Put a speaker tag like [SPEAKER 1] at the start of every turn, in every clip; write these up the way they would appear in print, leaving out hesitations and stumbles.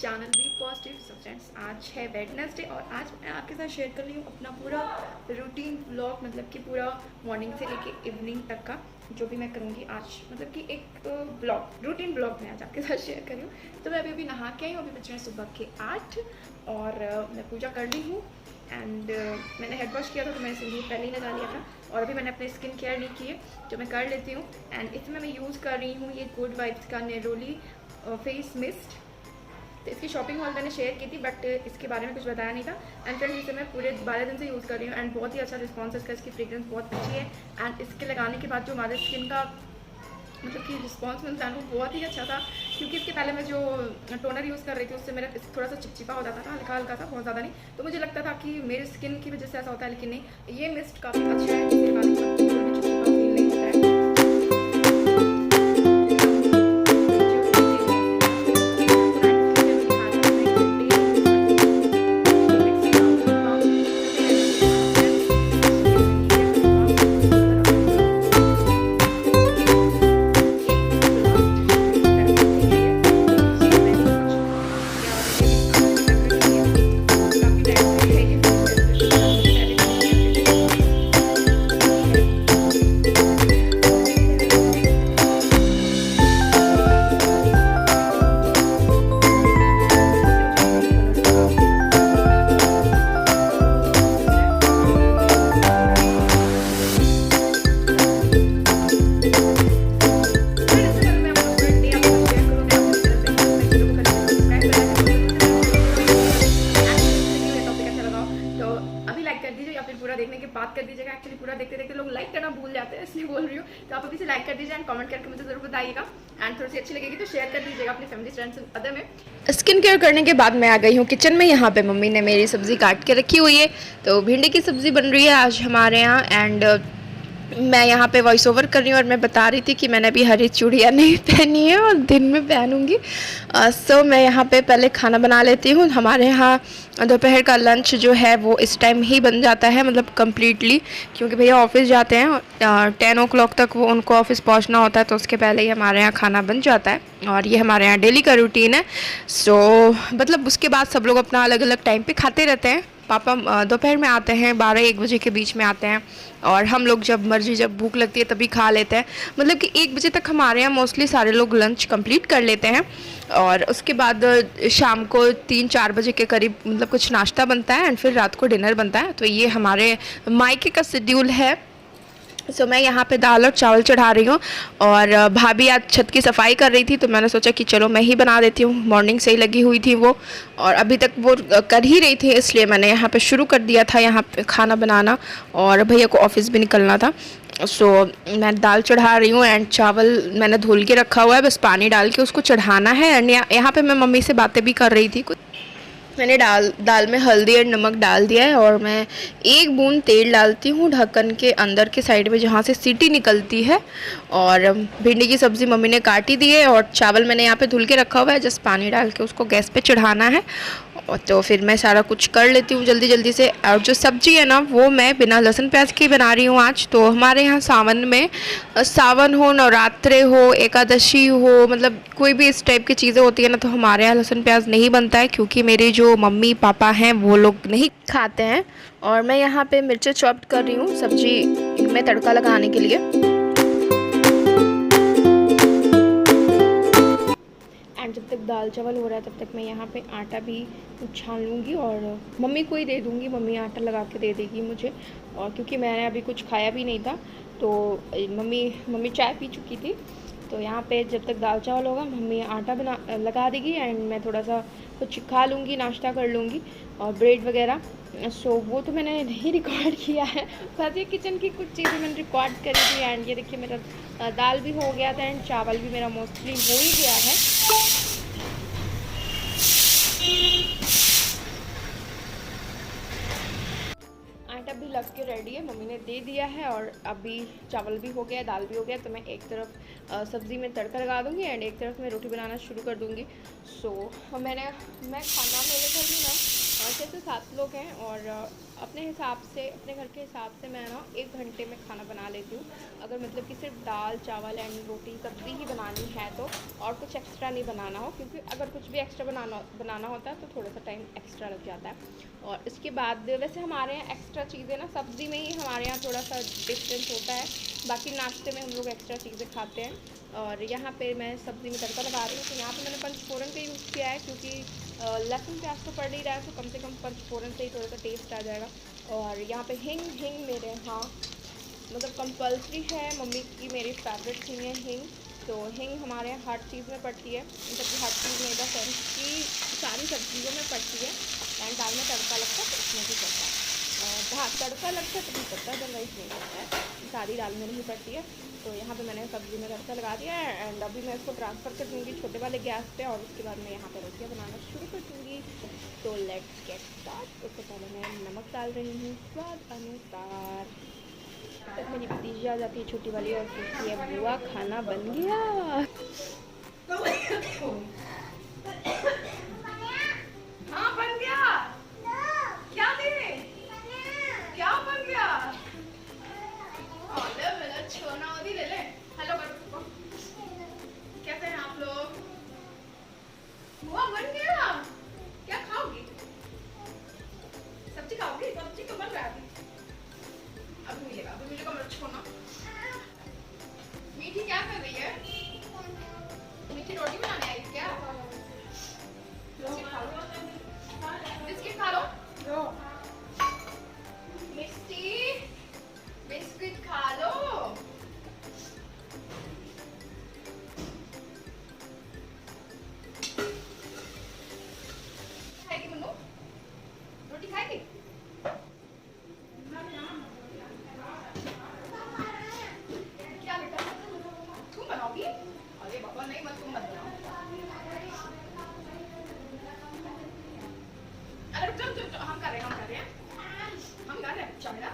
[SPEAKER 1] Channel be positive. So friends, आज है Wednesday और आज मैं आपके साथ शेयर कर रही हूँ अपना पूरा रूटीन ब्लॉग, मतलब कि पूरा मॉर्निंग से लेके इवनिंग तक का जो भी मैं करूँगी आज, मतलब कि एक ब्लॉग, रूटीन ब्लॉग मैं आज आपके साथ शेयर कर रही हूँ। तो मैं अभी नहा के आई हूँ, अभी बज रहे हैं सुबह के 8 और मैं पूजा कर ली हूँ एंड मैंने हेड वॉश किया था, तो मैंने सिंदूर पहले ही लगा लिया था और अभी मैंने अपने स्किन केयर नहीं की है, जो मैं कर लेती हूँ। एंड इसमें मैं यूज़ कर रही हूँ ये गुड वाइब्स का नेरोली फेस मिस्ट। तो इसकी शॉपिंग हॉल मैंने शेयर की थी बट इसके बारे में कुछ बताया नहीं था। एंड फ्रेंड्स, इसे मैं पूरे 12 दिन से यूज़ कर रही हूँ एंड बहुत ही अच्छा रिस्पॉन्स है इसका। इसकी फ्रेग्रेंस बहुत अच्छी है एंड इसके लगाने के बाद जो हमारे स्किन का मतलब कि रिस्पॉन्स मिलता है वो बहुत ही अच्छा था, क्योंकि इसके पहले मैं जो टोनर यूज़ कर रही थी उससे मेरा थोड़ा सा चिपचिपा हो जाता था, हल्का हल्का था, बहुत ज़्यादा नहीं। तो मुझे लगता था कि मेरे स्किन की वजह से ऐसा होता है, लेकिन नहीं, ये मिस्ट काफ़ी अच्छा है, जिसके लगाने के बाद बिल्कुल भी चिपचिपा फील नहीं होता है। पूरा देखने के बाद कर दीजिएगा। एक्चुअली पूरा देखते देखते लोग लाइक करना भूल जाते हैं, इसलिए बोल रही हूँ। तो आप अभी से लाइक कर दीजिए एंड कमेंट करके मुझे जरूर बताइएगा एंड थोड़ी सी अच्छी लगेगी तो शेयर कर दीजिएगा अपनी फैमिली फ्रेंड्स अदर में। स्किन केयर करने के बाद मैं आ गई हूँ किचन में। यहाँ पे मम्मी ने मेरी सब्जी काट के रखी हुई है, तो भिंडी की सब्जी बन रही है आज हमारे यहाँ। एंड मैं यहाँ पे वॉइस ओवर कर रही हूँ और मैं बता रही थी कि मैंने अभी हरी चूड़ियाँ नहीं पहनी है और दिन में पहनूंगी। सो मैं यहाँ पे पहले खाना बना लेती हूँ। हमारे यहाँ दोपहर का लंच जो है वो इस टाइम ही बन जाता है, मतलब कम्प्लीटली, क्योंकि भैया ऑफिस जाते हैं 10 o'clock तक वो उनको ऑफिस पहुँचना होता है, तो उसके पहले ही हमारे यहाँ खाना बन जाता है और ये हमारे यहाँ डेली का रूटीन है। सो मतलब उसके बाद सब लोग अपना अलग अलग टाइम पे खाते रहते हैं। पापा दोपहर में आते हैं, 12-1 बजे के बीच में आते हैं और हम लोग जब मर्जी, जब भूख लगती है तभी खा लेते हैं। मतलब कि 1 बजे तक हमारे यहाँ मोस्टली सारे लोग लंच कंप्लीट कर लेते हैं और उसके बाद शाम को 3-4 बजे के करीब मतलब कुछ नाश्ता बनता है एंड फिर रात को डिनर बनता है। तो ये हमारे मायके का शेड्यूल है। सो मैं यहाँ पे दाल और चावल चढ़ा रही हूँ और भाभी आज छत की सफाई कर रही थी, तो मैंने सोचा कि चलो मैं ही बना देती हूँ। मॉर्निंग से ही लगी हुई थी वो और अभी तक वो कर ही रही थी, इसलिए मैंने यहाँ पे शुरू कर दिया था यहाँ पे खाना बनाना और भैया को ऑफिस भी निकलना था। सो मैं दाल चढ़ा रही हूँ एंड चावल मैंने धुल के रखा हुआ है, बस पानी डाल के उसको चढ़ाना है। एंड यहाँ पे मैं मम्मी से बातें भी कर रही थी कुछ। मैंने दाल में हल्दी और नमक डाल दिया है और मैं 1 बूंद तेल डालती हूँ ढक्कन के अंदर के साइड में जहाँ से सीटी निकलती है। और भिंडी की सब्ज़ी मम्मी ने काटी दी है और चावल मैंने यहाँ पे धुल के रखा हुआ है, जस्ट पानी डाल के उसको गैस पे चढ़ाना है। और तो फिर मैं सारा कुछ कर लेती हूँ जल्दी जल्दी से। और जो सब्ज़ी है ना वो मैं बिना लहसुन प्याज के बना रही हूँ आज। तो हमारे यहाँ सावन में, सावन हो, नवरात्रे हो, एकादशी हो, मतलब कोई भी इस टाइप की चीज़ें होती है ना, तो हमारे यहाँ लहसुन प्याज नहीं बनता है, क्योंकि मेरे जो मम्मी पापा हैं वो लोग नहीं खाते हैं। और मैं यहाँ पे मिर्चें चॉप्ड कर रही हूँ सब्जी में तड़का लगाने के लिए। एंड जब तक दाल चावल हो रहा है तब तक मैं यहाँ पे आटा भी छान लूँगी और मम्मी को ही दे दूँगी। मम्मी आटा लगा के दे देगी मुझे, और क्योंकि मैंने अभी कुछ खाया भी नहीं था तो मम्मी चाय पी चुकी थी। तो यहाँ पे जब तक दाल चावल होगा मम्मी आटा लगा देगी एंड मैं थोड़ा सा कुछ खा लूँगी, नाश्ता कर लूँगी और ब्रेड वगैरह। सो वो तो मैंने नहीं रिकॉर्ड किया है, बस ये किचन की कुछ चीज़ें मैंने रिकॉर्ड करी थी। एंड ये देखिए मेरा दाल भी हो गया था एंड चावल भी मेरा मोस्टली हो ही गया है। आटा भी लग के रेडी है, मम्मी ने दे दिया है और अभी चावल भी हो गया, दाल भी हो गया। तो मैं एक तरफ सब्ज़ी में तड़का लगा दूँगी एंड एक तरफ मैं रोटी बनाना शुरू कर दूँगी। सो मैं खाना मेरे घर में ना ऐसे तो 7 लोग हैं और अपने हिसाब से, अपने घर के हिसाब से मैं ना 1 घंटे में खाना बना लेती हूँ। अगर मतलब कि सिर्फ दाल चावल एंड रोटी सब्ज़ी ही बनानी है तो, और कुछ एक्स्ट्रा नहीं बनाना हो, क्योंकि अगर कुछ भी एक्स्ट्रा बनाना होता है तो थोड़ा सा टाइम एक्स्ट्रा लग जाता है। और इसके बाद वैसे हमारे यहाँ एक्स्ट्रा चीज़ें ना सब्ज़ी में ही हमारे यहाँ थोड़ा सा डिफरेंस होता है, बाकी नाश्ते में हम लोग एक्स्ट्रा चीज़ें खाते हैं। और यहाँ पे मैं सब्ज़ी में तड़का लगा रही हूँ, तो यहाँ पे मैंने पंचफोरन का यूज़ किया है, क्योंकि लहसुन प्याज तो पड़ नहीं रहा है, तो कम से कम पंचफोरन से ही थोड़ा सा टेस्ट आ जाएगा। और यहाँ पे हिंग मेरे यहाँ मतलब कंपल्सरी है, मम्मी की मेरी फेवरेट थिंग है हिंग। तो हिंग हमारे यहाँ हर चीज़ में पड़ती है, मतलब कि हर चीज़ में इन द सेंस कि सारी सब्जियों में पड़ती है, एंड दाल में तड़का लगता है तो उसमें भी पड़ता है। हाँ, तड़का लगता है तभी पड़ता है, अदरवाइज नहीं पड़ता है, सारी दाल में नहीं पड़ती है। तो यहाँ पे मैंने सब्ज़ी में तड़का लगा दिया है, एंड अभी मैं इसको ट्रांसफ़र कर दूँगी छोटे वाले गैस पे, और उसके बाद मैं यहाँ पे रोटियाँ बनाना शुरू कर दूँगी। तो लेट्स गेट स्टार्ट। उससे पहले मैं नमक डाल रही हूँ स्वाद अनुसार। तक मेरी भतीजी आ जाती है छोटी वाली और पूछती है बुआ खाना बन गया। हाँ बन गया। क्या दे? क्या बन गया? छोना ले ले। हेलो करो। कैसे हैं आप लोग? बुआ बन गया। क्या खाओगी? सब्जी खाओगी? सब्जी तो बन रहा है अभी मिलेगा, अभी मिलेगा। मेरा छोना मीठी क्या कर रही है? मीठी रोटी बनाने आई क्या? बिस्किट खा लो। बिस्किट खा लो। मिस्टी बिस्किट खा लो। खाएगी मन्नू? रोटी खाएगी? क्या बेटा तुम बनाओगी? अरे बाबा नहीं, मत तुम मत बनाओ। अरे चल हम कर रहे हैं अच्छा मेरा।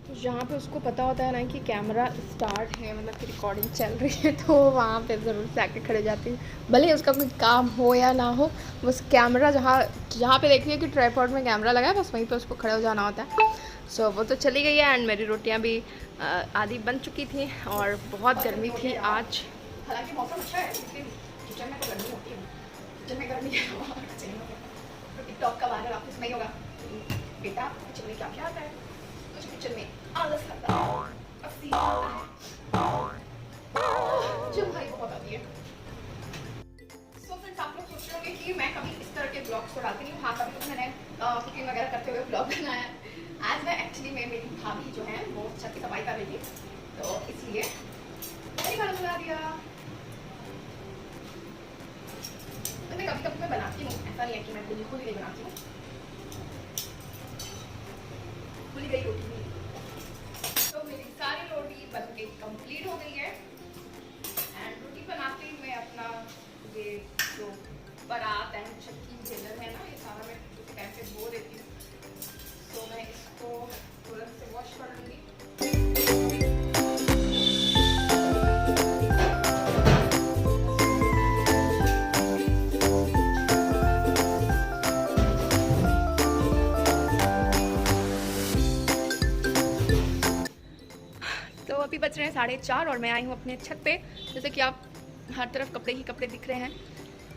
[SPEAKER 1] तो जहाँ पे उसको पता होता है ना कि कैमरा स्टार्ट है, मतलब कि रिकॉर्डिंग चल रही है, तो वहाँ पे ज़रूर से आके खड़े जाती है, भले ही उसका कोई काम हो या ना हो। बस कैमरा जहाँ पे देखिए कि ट्राइपॉड में कैमरा लगा है, बस वहीं पे उसको खड़े हो जाना होता है। सो वो तो चली गई है, एंड मेरी रोटियाँ भी आधी बन चुकी थी, और बहुत गर्मी थी आज। हालांकि मौसम अच्छा है, लेकिन किचन में तो गर्मी होती है। किचन में गर्मी है, टिकटॉक का वायरल ऑफिस में ही होगा। बेटा किचन में क्या क्या आता है? मुझे किचन में आलस लगता है, पसीना आता है, जो भाई बहुत आती है। सो फ्रेंड्स, आप लोग सोच रहे होंगे कि मैं कभी इस तरह के ब्लॉग्स को डालती नहीं हूँ। हाँ, कभी तो मैंने कुकिंग वगैरह करते हुए ब्लॉग बनाया है। आज मैं एक्चुअली मेरी भाभी जो है वो छत की सफाई कर रही थी, तो इसलिए मैंने खाना बना दिया। मैं कभी कभी मैं बनाती हूँ, ऐसा नहीं है कि मैं बिल्कुल नहीं बनाती हूँ। भूल गई रोटी, तो मेरी सारी रोटी बनके कंप्लीट हो गई है, एंड रोटी बनाते ही मैं अपना ये जो परात एंड चक्की झेलर है ना, ये सारा मैं उसी टाइम पे धो देती हूँ। तो मैं इसको तुरंत से वॉश कर लूँगी। तो अभी बज रहे हैं 4:30 और मैं आई हूँ अपने छत पे। जैसे कि आप हर तरफ कपड़े ही कपड़े दिख रहे हैं,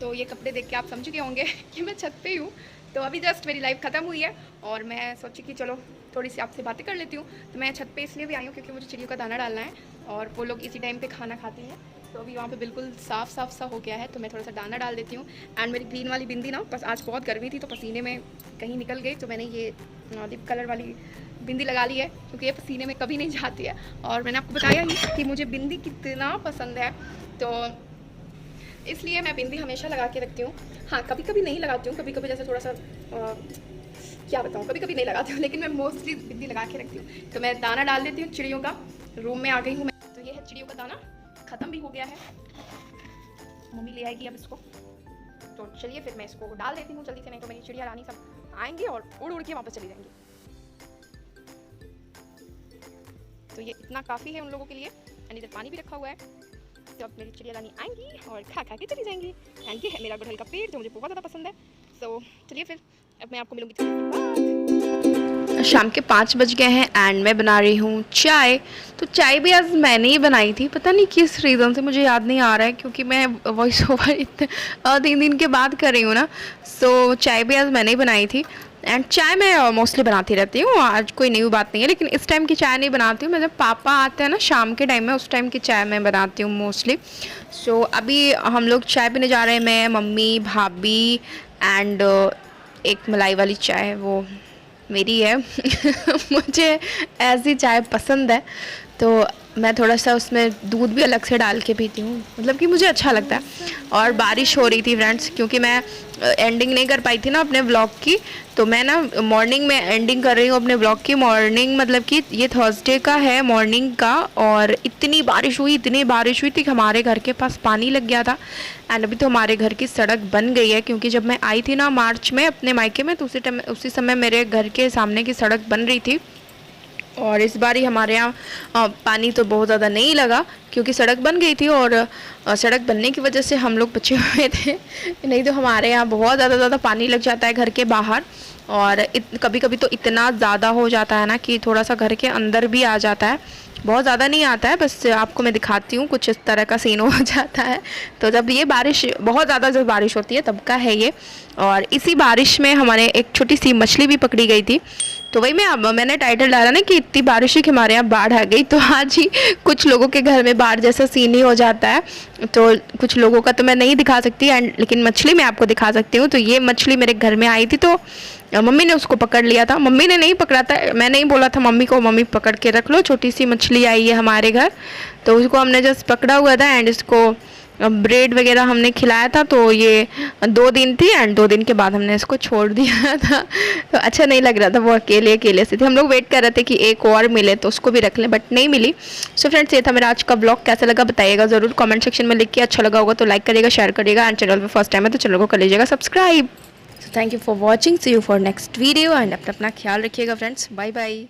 [SPEAKER 1] तो ये कपड़े देख के आप समझ गए होंगे कि मैं छत पे ही हूँ। तो अभी जस्ट मेरी लाइफ ख़त्म हुई है, और मैं सोची कि चलो थोड़ी सी आपसे बातें कर लेती हूँ। तो मैं छत पे इसलिए भी आई हूँ क्योंकि मुझे चिड़ियों का दाना डालना है, और वो लोग इसी टाइम पे खाना खाती हैं। तो अभी वहाँ पे बिल्कुल साफ़ सा हो गया है, तो मैं थोड़ा सा दाना डाल देती हूँ। एंड मेरी ग्रीन वाली बिंदी ना, बस आज बहुत गर्मी थी तो पसीने में कहीं निकल गई, तो मैंने ये लिप कलर वाली बिंदी लगा ली है, क्योंकि ये पसीने में कभी नहीं जाती है। और मैंने आपको बताया ही कि मुझे बिंदी कितना पसंद है, तो इसलिए मैं बिंदी हमेशा लगा के रखती हूँ। हाँ, कभी कभी नहीं लगाती हूँ, कभी कभी जैसे थोड़ा सा क्या बताऊँ, कभी कभी नहीं लगाती हूँ, लेकिन मैं मोस्टली बिंदी लगा के रखती हूँ। तो मैं दाना डाल देती हूँ चिड़ियों का। रूम में आ गई हूँ मैं, तो ये है चिड़ियों का दाना, ख़त्म भी हो गया है, मम्मी ले आएगी अब इसको। तो चलिए फिर मैं इसको डाल देती हूँ जल्दी से, नहीं तो मेरी चिड़िया रानी सब आएंगी और उड़ के वापस चली जाएंगी। तो ये इतना काफ़ी है उन लोगों के लिए, एंड इधर पानी भी रखा हुआ है। तो अब मेरी चिड़िया रानी आएंगी और खा के चली जाएंगी। एंड ये है मेरा गुड़हल का पेड़ जो मुझे बहुत ज़्यादा पसंद है। सो चलिए फिर अब मैं आपको मिलूंगी थोड़ी देर बाद। शाम के 5 बज गए हैं एंड मैं बना रही हूँ चाय। तो चाय भी आज मैंने ही बनाई थी, पता नहीं किस रीज़न से, मुझे याद नहीं आ रहा है क्योंकि मैं वॉइस ओवर इतने 3 दिन के बाद कर रही हूँ ना। सो चाय भी आज मैंने ही बनाई थी। एंड चाय मैं मोस्टली बनाती रहती हूँ, आज कोई नई बात नहीं है, लेकिन इस टाइम की चाय नहीं बनाती हूँ। मैं जब पापा आते हैं ना शाम के टाइम में, उस टाइम की चाय मैं बनाती हूँ मोस्टली। सो अभी हम लोग चाय पीने जा रहे हैं, मैं, मम्मी, भाभी एंड एक मलाई वाली चाय वो मेरी है मुझे ऐसी चाय पसंद है तो मैं थोड़ा सा उसमें दूध भी अलग से डाल के पीती हूँ, मतलब कि मुझे अच्छा लगता है। और बारिश हो रही थी फ्रेंड्स, क्योंकि मैं एंडिंग नहीं कर पाई थी ना अपने व्लॉग की, तो मैं ना मॉर्निंग में एंडिंग कर रही हूँ अपने व्लॉग की। मॉर्निंग मतलब कि ये थर्सडे का है मॉर्निंग का, और इतनी बारिश हुई थी कि हमारे घर के पास पानी लग गया था। एंड अभी तो हमारे घर की सड़क बन गई है, क्योंकि जब मैं आई थी ना मार्च में अपने मायके में, तो उसी समय मेरे घर के सामने की सड़क बन रही थी। और इस बार ही हमारे यहाँ पानी तो बहुत ज़्यादा नहीं लगा, क्योंकि सड़क बन गई थी, और सड़क बनने की वजह से हम लोग बचे हुए थे। नहीं तो हमारे यहाँ बहुत ज़्यादा पानी लग जाता है घर के बाहर, और कभी कभी तो इतना ज़्यादा हो जाता है ना कि थोड़ा सा घर के अंदर भी आ जाता है। बहुत ज़्यादा नहीं आता है, बस आपको मैं दिखाती हूँ, कुछ इस तरह का सीन हो जाता है। तो जब ये बारिश बहुत ज़्यादा जब बारिश होती है तब का है ये। और इसी बारिश में हमारे एक छोटी सी मछली भी पकड़ी गई थी। तो वही मैंने टाइटल डाला ना कि इतनी बारिश है कि हमारे यहाँ बाढ़ आ गई। तो आज ही कुछ लोगों के घर में बाढ़ जैसा सीन ही हो जाता है, तो कुछ लोगों का तो मैं नहीं दिखा सकती लेकिन मछली मैं आपको दिखा सकती हूँ। तो ये मछली मेरे घर में आई थी, तो मम्मी ने उसको पकड़ लिया था। मम्मी ने नहीं पकड़ा था, मैंने ही बोला था मम्मी को, मम्मी पकड़ के रख लो, छोटी सी मछली आई है हमारे घर। तो उसको हमने जस्ट पकड़ा हुआ था एंड इसको ब्रेड वगैरह हमने खिलाया था। तो ये 2 दिन थी एंड 2 दिन के बाद हमने इसको छोड़ दिया था। तो अच्छा नहीं लग रहा था, वो अकेले से थी। हम लोग वेट कर रहे थे कि एक और मिले तो उसको भी रख लें, बट नहीं मिली। सो फ्रेंड्स, ये था मेरा आज का ब्लॉग। कैसा लगा बताइएगा ज़रूर कमेंट सेक्शन में लिख के। अच्छा लगा होगा तो लाइक करिएगा, शेयर करिएगा, एंड चैनल पर फर्स्ट टाइम है तो चैनल को कर लीजिएगा subscribe. Thank you for watching, see you for next video, and अपना ख्याल रखिएगा फ्रेंड्स, बाय बाय।